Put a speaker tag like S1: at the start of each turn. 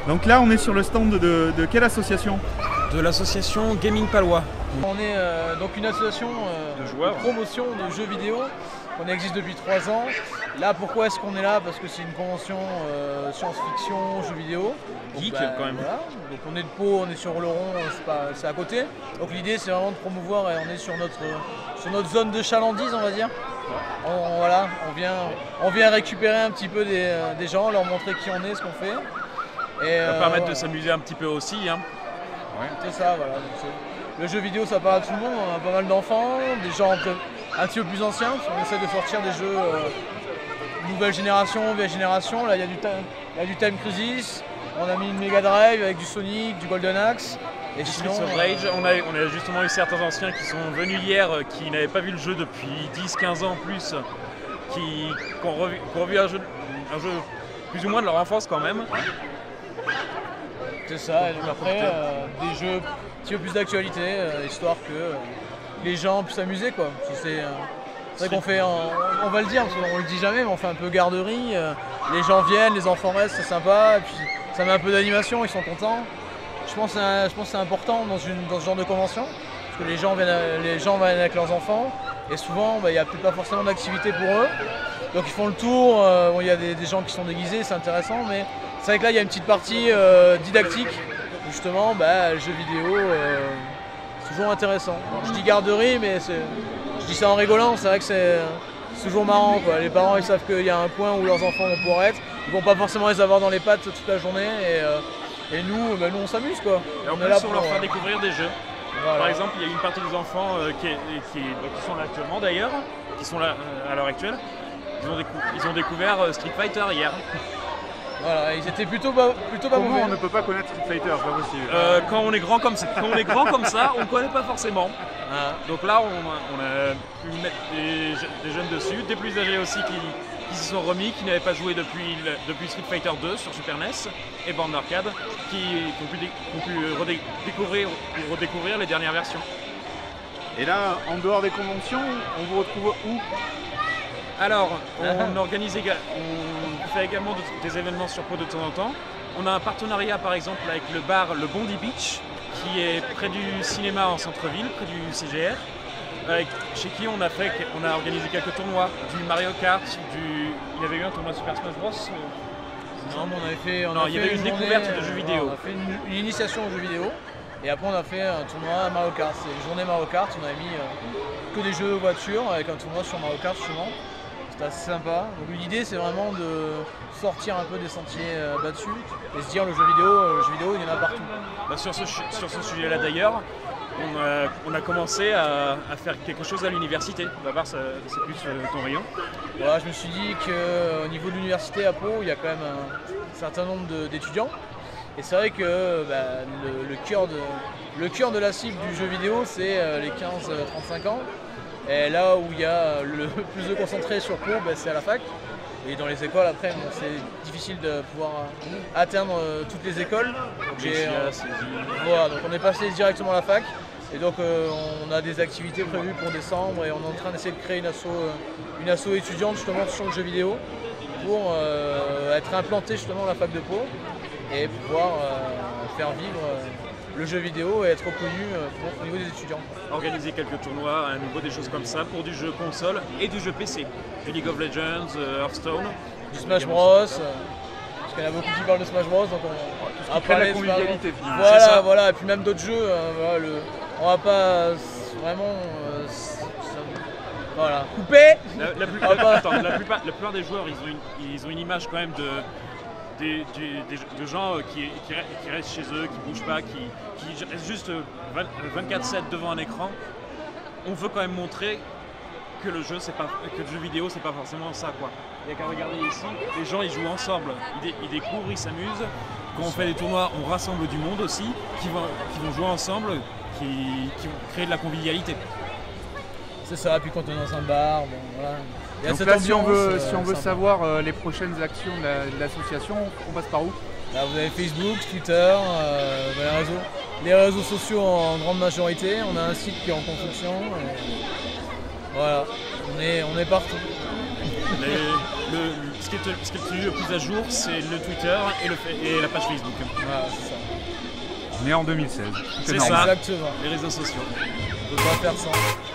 S1: Donc là, on est sur le stand de quelle association?
S2: De l'association Gaming Palois.
S3: On est donc une association de promotion de jeux vidéo. On existe depuis 3 ans. Là, pourquoi est-ce qu'on est là? Parce que c'est une convention science-fiction, jeux vidéo.
S2: Geek
S3: quand même. Voilà. Donc on est de Pau, on est sur Oloron, c'est à côté. Donc l'idée c'est vraiment de promouvoir et on est sur notre zone de chalandise, on va dire. On vient récupérer un petit peu des gens, leur montrer qui on est, ce qu'on fait.
S2: Et ça permettre de s'amuser un petit peu aussi. Hein.
S3: Ouais. C'est ça, voilà. Donc le jeu vidéo, ça parle à tout le monde. On a pas mal d'enfants, des gens un petit peu plus anciens, parce qu'on essaie de sortir des jeux nouvelle génération, vieille génération. Là, il y a du Time Crisis. On a mis une Mega Drive avec du Sonic, du Golden Axe.
S2: Et sinon, Rage, on a justement eu certains anciens qui sont venus hier, qui n'avaient pas vu le jeu depuis 10-15 ans en plus, qui ont revu un jeu plus ou moins de leur enfance quand même.
S3: C'est ça, et donc après, des jeux un petit peu plus d'actualité, histoire que les gens puissent s'amuser, quoi. C'est vrai qu'on fait, on va le dire, parce qu'on le dit jamais, mais on fait un peu garderie. Les gens viennent, les enfants restent, c'est sympa, et puis ça met un peu d'animation, ils sont contents. Je pense que c'est important dans ce genre de convention, parce que les gens viennent avec leurs enfants, et souvent il n'y a peut-être pas forcément d'activité pour eux. Donc ils font le tour, il y a des gens qui sont déguisés, c'est intéressant, mais c'est vrai que là il y a une petite partie didactique, justement, le jeu vidéo, c'est toujours intéressant. Je dis garderie, mais je dis ça en rigolant, c'est vrai que c'est toujours marrant, quoi. Les parents ils savent qu'il y a un coin où leurs enfants vont pouvoir être, ils vont pas forcément les avoir dans les pattes toute la journée, et nous on s'amuse, quoi.
S2: Et en plus on leur fait découvrir des jeux. Voilà. Par exemple, il y a une partie des enfants qui sont là actuellement d'ailleurs, qui sont là à l'heure actuelle. Ils ont découvert Street Fighter hier.
S3: Voilà, ils étaient plutôt pas
S1: Comment
S3: mauvais.
S1: on ne peut pas connaître Street Fighter? C'est pas possible.
S2: Quand on est grand comme ça, on ne connaît pas forcément. Ah. Donc là, on a pu mettre des jeunes dessus, des plus âgés aussi qui s'y sont remis, qui n'avaient pas joué depuis Street Fighter 2 sur Super NES et bande arcade, qui ont pu redécouvrir les dernières versions.
S1: Et là, en dehors des conventions, on vous retrouve où?
S2: Alors, on fait également des événements sur Pau de temps en temps. On a un partenariat par exemple avec le bar Le Bondi Beach, qui est près du cinéma en centre-ville, près du CGR, chez qui on a organisé quelques tournois, du Mario Kart, il y avait eu un tournoi Super Smash Bros.
S3: Non, mais il y
S2: avait eu une découverte de jeux vidéo.
S3: On a fait une initiation aux jeux vidéo. Et après on a fait un tournoi Mario Kart, c'est une journée Mario Kart, on avait mis que des jeux de voiture avec un tournoi sur Mario Kart justement. C'était assez sympa. Donc l'idée c'est vraiment de sortir un peu des sentiers battus et se dire le jeu vidéo il y en a partout.
S2: Sur ce sujet-là d'ailleurs, on a commencé à faire quelque chose à l'université. D'abord c'est plus ton rayon.
S3: Voilà, je me suis dit qu'au niveau de l'université à Pau, il y a quand même un certain nombre d'étudiants. Et c'est vrai que le cœur de la cible du jeu vidéo, c'est les 15-35 ans. Et là où il y a le plus de concentré sur Pau, c'est à la fac. Et dans les écoles, après, c'est difficile de pouvoir atteindre toutes les écoles. Donc, voilà, donc on est passé directement à la fac. Et donc on a des activités prévues pour décembre et on est en train d'essayer de créer une asso étudiante justement sur le jeu vidéo pour être implanté justement à la fac de Pau et pouvoir faire vivre le jeu vidéo et être reconnu au niveau des étudiants.
S2: Organiser quelques tournois à nouveau, des choses comme ça pour du jeu console et du jeu PC. Du League of Legends, Hearthstone.
S3: Du Smash Bros. Parce qu'il y en a beaucoup qui parlent de Smash Bros. Donc
S1: on parler de la convivialité.
S3: Voilà, et puis même d'autres jeux. On va pas vraiment couper.
S2: La plupart des joueurs, ils ont une image quand même de gens qui restent chez eux, qui bougent pas, qui restent juste 24/7 devant un écran. On veut quand même montrer que le jeu vidéo c'est pas forcément ça, quoi. Il n'y a qu'à regarder ici, les gens ils jouent ensemble, ils découvrent, ils s'amusent. Quand on fait des tournois, on rassemble du monde aussi, qui vont jouer ensemble, qui vont créer de la convivialité.
S3: C'est ça, puis quand on est dans un bar, voilà.
S1: Donc là, si on veut savoir les prochaines actions de l'association, on passe par où?
S3: Là, vous avez Facebook, Twitter, les réseaux sociaux en grande majorité. On a un site qui est en construction. Voilà, on est partout.
S2: ce qui est tenu le plus à jour, c'est le Twitter et la page Facebook.
S3: Voilà, c'est ça.
S1: Né en 2016.
S2: C'est
S1: normal.
S2: ça,
S3: Exactement.
S2: les réseaux sociaux.
S3: On peut pas faire sans.